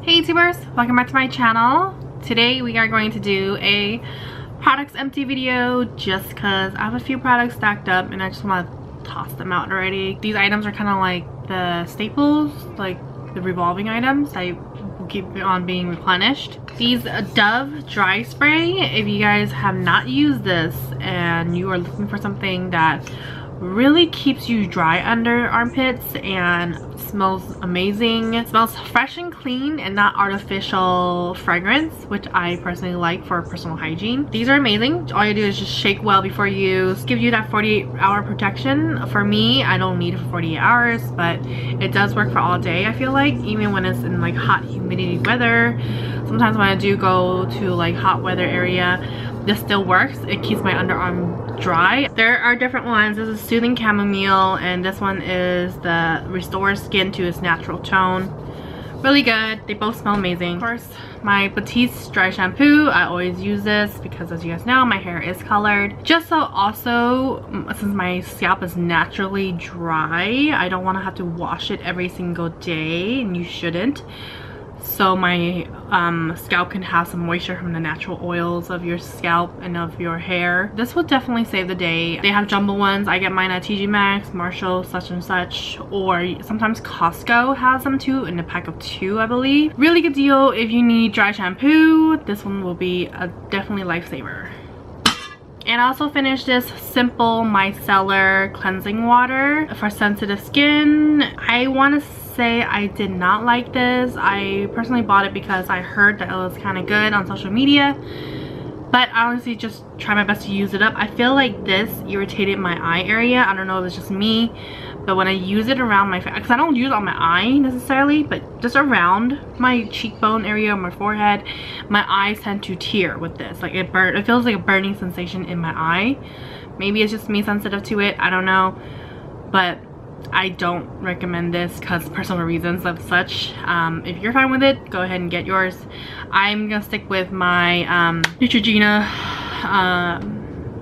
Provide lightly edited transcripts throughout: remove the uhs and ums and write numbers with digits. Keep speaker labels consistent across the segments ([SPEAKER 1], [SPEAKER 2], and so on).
[SPEAKER 1] Hey YouTubers, welcome back to my channel. Today we are going to do a products empty video just because I have a few products stacked up and I just want to toss them out already. These items are kind of like the staples, like the revolving items that will keep on being replenished. These Dove dry spray, if you guys have not used this and you are looking for something that really keeps you dry under armpits and smells amazing. It smells fresh and clean and not artificial fragrance, which I personally like for personal hygiene. These are amazing. All you do is just shake well before you use. Give you that 48-hour protection. For me, I don't need it for 48 hours, but it does work for all day, I feel like, even when it's in like hot humidity weather. Sometimes when I do go to like hot weather area, this still works. It keeps my underarm dry. There are different ones. This is Soothing Chamomile and this one is the Restores Skin to its Natural Tone. Really good. They both smell amazing. Of course, my Ebates dry shampoo. I always use this because, as you guys know, my hair is colored. Just so also, since my scalp is naturally dry, I don't want to have to wash it every single day, and you shouldn't. So my scalp can have some moisture from the natural oils of your scalp and of your hair. This will definitely save the day. They have jumbo ones. I get mine at TJ Maxx, Marshall, such and such, or sometimes Costco has them too in a pack of 2, I believe. Really good deal if you need dry shampoo. This one will be a definitely lifesaver. And I also finished this Simple Micellar cleansing water for sensitive skin. I want to say I did not like this. I personally bought it because I heard that it was kind of good on social media, but I honestly just try my best to use it up. I feel like this irritated my eye area. I don't know if it's just me, but when I use it around my face, because I don't use it on my eye necessarily, but just around my cheekbone area or my forehead, my eyes tend to tear with this. Like it feels like a burning sensation in my eye. Maybe it's just me sensitive to it, I don't know, but I don't recommend this because personal reasons of such. If you're fine with it, go ahead and get yours. I'm gonna stick with my Neutrogena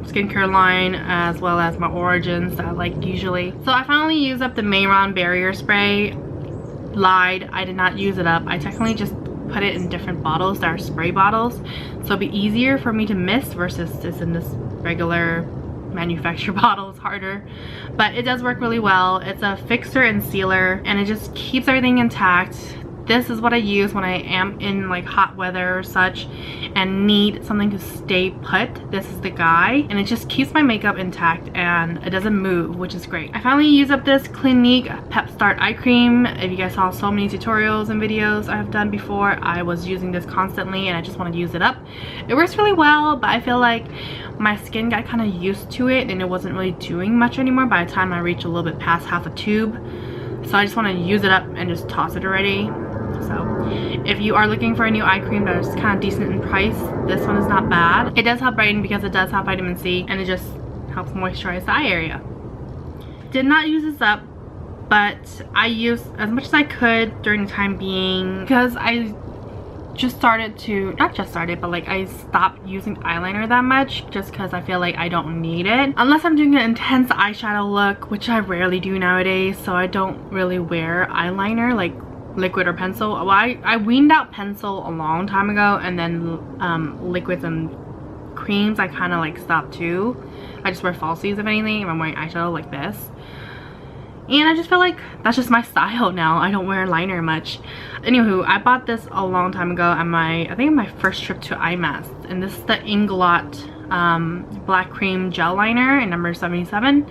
[SPEAKER 1] skincare line, as well as my Origins that I like usually. So I finally used up the Mayron barrier spray. Lied, I did not use it up. I technically just put it in different bottles that are spray bottles, so it'll be easier for me to miss versus just in this regular manufacturer bottle. Is harder, but it does work really well. It's a fixer and sealer and it just keeps everything intact. This is what I use when I am in like hot weather or such and need something to stay put. This is the guy, and it just keeps my makeup intact and it doesn't move, which is great. I finally used up this Clinique Pep Start Eye Cream. If you guys saw so many tutorials and videos I have done before, I was using this constantly and I just want to use it up. It works really well, but I feel like my skin got kind of used to it and it wasn't really doing much anymore by the time I reached a little bit past half a tube. So I just want to use it up and just toss it already. So if you are looking for a new eye cream that is kind of decent in price, this one is not bad. It does help brighten because it does have vitamin C and it just helps moisturize the eye area. Did not use this up, but I used as much as I could during the time being because I just started to, not just started, but like I stopped using eyeliner that much just because I feel like I don't need it. Unless I'm doing an intense eyeshadow look, which I rarely do nowadays, so I don't really wear eyeliner like liquid or pencil. Well, I weaned out pencil a long time ago, and then liquids and creams I kind of like stopped too. I just wear falsies if anything if I'm wearing eyeshadow like this, and I just feel like that's just my style now. I don't wear liner much. Anywho, I bought this a long time ago on my, I think my first trip to IMAS, and this is the Inglot black cream gel liner in number 77.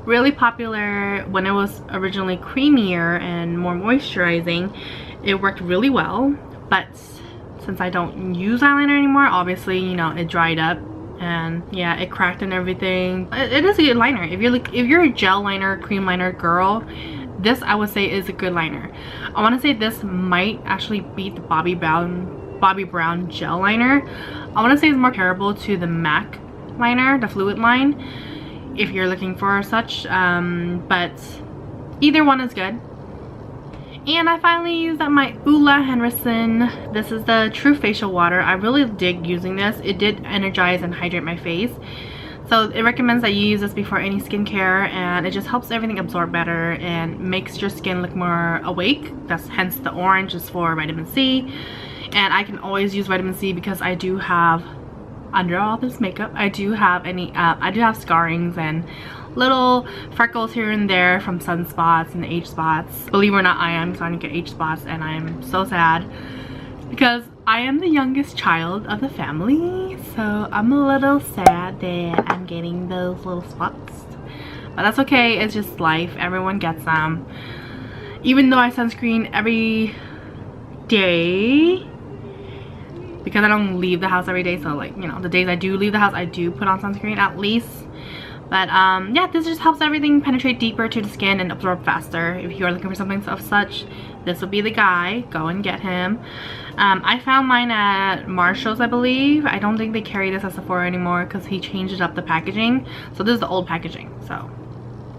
[SPEAKER 1] Really popular when it was originally creamier and more moisturizing. It worked really well, but since I don't use eyeliner anymore, obviously, you know, it dried up and yeah, it cracked and everything. It is a good liner. If you're a gel liner, cream liner girl, this I would say is a good liner. I want to say this might actually beat the Bobbi Brown gel liner. I want to say it's more comparable to the MAC liner, the fluid line, if you're looking for such, but either one is good. And I finally used up my Ulla Henriksen. This is the True Facial Water. I really dig using this. It did energize and hydrate my face. So it recommends that you use this before any skincare, and it just helps everything absorb better and makes your skin look more awake. That's hence the orange is for vitamin C. And I can always use vitamin C because I do have, under all this makeup, I do have scarrings and little freckles here and there from sunspots and age spots. Believe it or not, I am starting to get age spots, and I'm so sad because I am the youngest child of the family, so I'm a little sad that I'm getting those little spots. But that's okay, it's just life. Everyone gets them. Even though I sunscreen every day, because I don't leave the house every day, so like, you know, the days I do leave the house, I do put on sunscreen at least. But yeah, this just helps everything penetrate deeper to the skin and absorb faster. If you are looking for something of such, this will be the guy. Go and get him. I found mine at Marshall's, I believe. I don't think they carry this at Sephora anymore because he changed up the packaging. So this is the old packaging, so,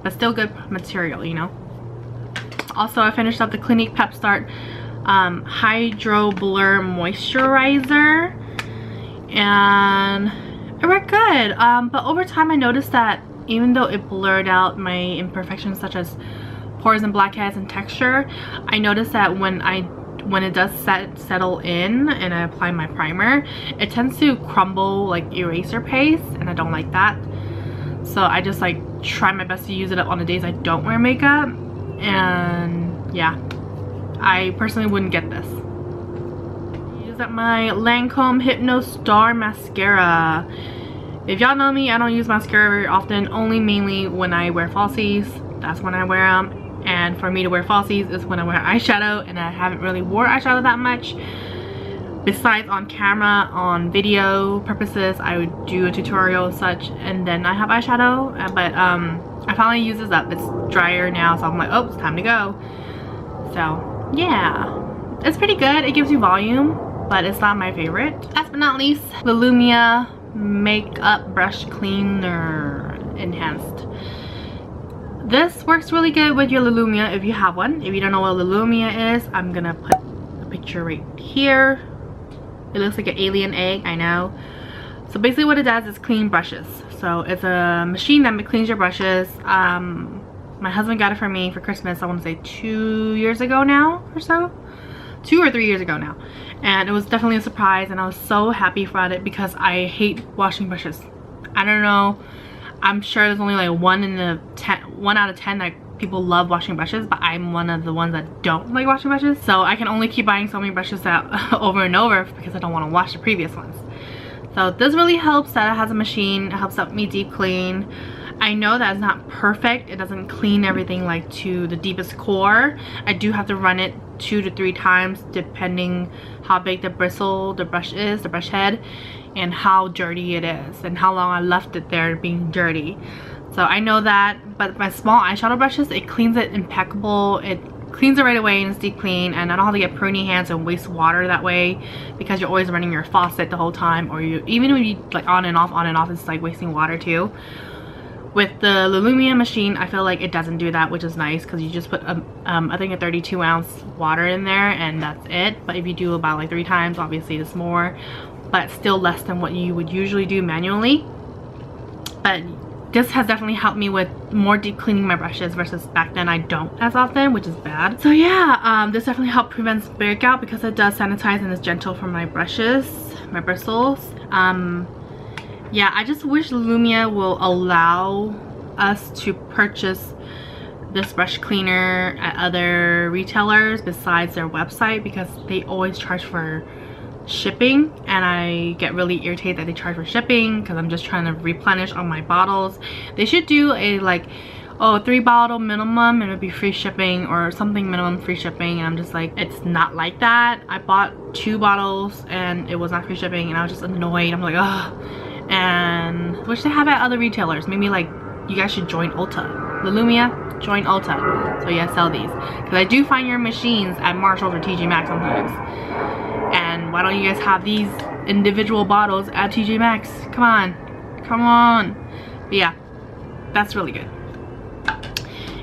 [SPEAKER 1] but still good material, you know. Also, I finished up the Clinique Pep Start Hydro Blur Moisturizer, and it worked good. But over time I noticed that even though it blurred out my imperfections such as pores and blackheads and texture, I noticed that when it does settle in and I apply my primer, it tends to crumble like eraser paste, and I don't like that. So I just like try my best to use it up on the days I don't wear makeup. And yeah, I personally wouldn't get this. Use up my Lancome Hypno Star Mascara. If y'all know me, I don't use mascara very often, only mainly when I wear falsies. That's when I wear them. And for me to wear falsies is when I wear eyeshadow, and I haven't really wore eyeshadow that much. Besides on camera, on video purposes, I would do a tutorial and such, and then I have eyeshadow. But I finally use this up. It's drier now, so I'm like, oh, it's time to go. So yeah, it's pretty good. It gives you volume, but it's not my favorite. Last but not least, the Lumia Makeup Brush Cleaner Enhanced. This works really good with your Lumia if you have one. If you don't know what Lumia is, I'm gonna put a picture right here. It looks like an alien egg, I know. So basically what it does is clean brushes. So it's a machine that cleans your brushes. My husband got it for me for Christmas, I want to say 2 years ago now or so. 2 or 3 years ago now. And it was definitely a surprise, and I was so happy about it because I hate washing brushes. I don't know, I'm sure there's only like 1 out of 10 that people love washing brushes, but I'm one of the ones that don't like washing brushes. So I can only keep buying so many brushes that over and over because I don't want to wash the previous ones. So this really helps that it has a machine. It helps me deep clean. I know that it's not perfect. It doesn't clean everything like to the deepest core. I do have to run it 2 to 3 times depending how big the brush is, the brush head, and how dirty it is and how long I left it there being dirty. So I know that, but my small eyeshadow brushes, it cleans it impeccable. It cleans it right away and it's deep clean, and I don't have to get pruny hands and waste water that way because you're always running your faucet the whole time, or even when you like on and off, it's like wasting water too. With the Lumia machine, I feel like it doesn't do that, which is nice because you just put I think a 32-ounce water in there and that's it. But if you do about like 3 times, obviously it's more, but still less than what you would usually do manually. But this has definitely helped me with more deep cleaning my brushes versus back then I don't as often, which is bad. So yeah, this definitely helps prevent breakout because it does sanitize and is gentle for my brushes, my bristles. Yeah, I just wish Lumia will allow us to purchase this brush cleaner at other retailers besides their website, because they always charge for shipping, and I get really irritated that they charge for shipping because I'm just trying to replenish on my bottles. They should do a like, oh, 3 bottle minimum and it would be free shipping, or something minimum free shipping, and I'm just like, it's not like that. I bought 2 bottles and it was not free shipping and I was just annoyed. I'm like, ugh. And wish they have it at other retailers. Maybe like you guys should join Ulta. The Lumia, join Ulta so you guys sell these, because I do find your machines at Marshalls or TJ Maxx sometimes. And why don't you guys have these individual bottles at TJ Maxx? Come on, come on. But yeah, that's really good.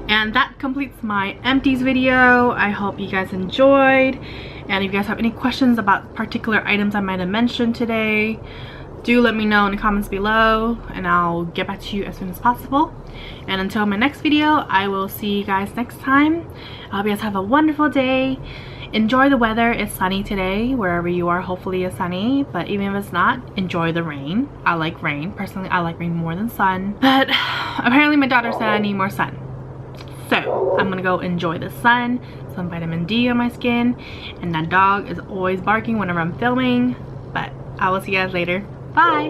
[SPEAKER 1] And that completes my Empties video. I hope you guys enjoyed, and if you guys have any questions about particular items I might have mentioned today, do let me know in the comments below, and I'll get back to you as soon as possible. And until my next video, I will see you guys next time. I hope you guys have a wonderful day. Enjoy the weather. It's sunny today wherever you are. Hopefully it's sunny, but even if it's not, enjoy the rain. I like rain. Personally, I like rain more than sun, but apparently my daughter said I need more sun, so I'm gonna go enjoy the sun, some vitamin D on my skin, and that dog is always barking whenever I'm filming. But I will see you guys later. Bye.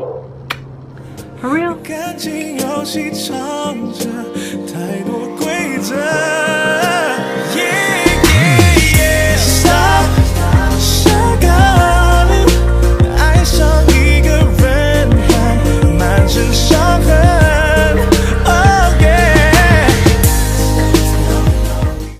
[SPEAKER 1] For real.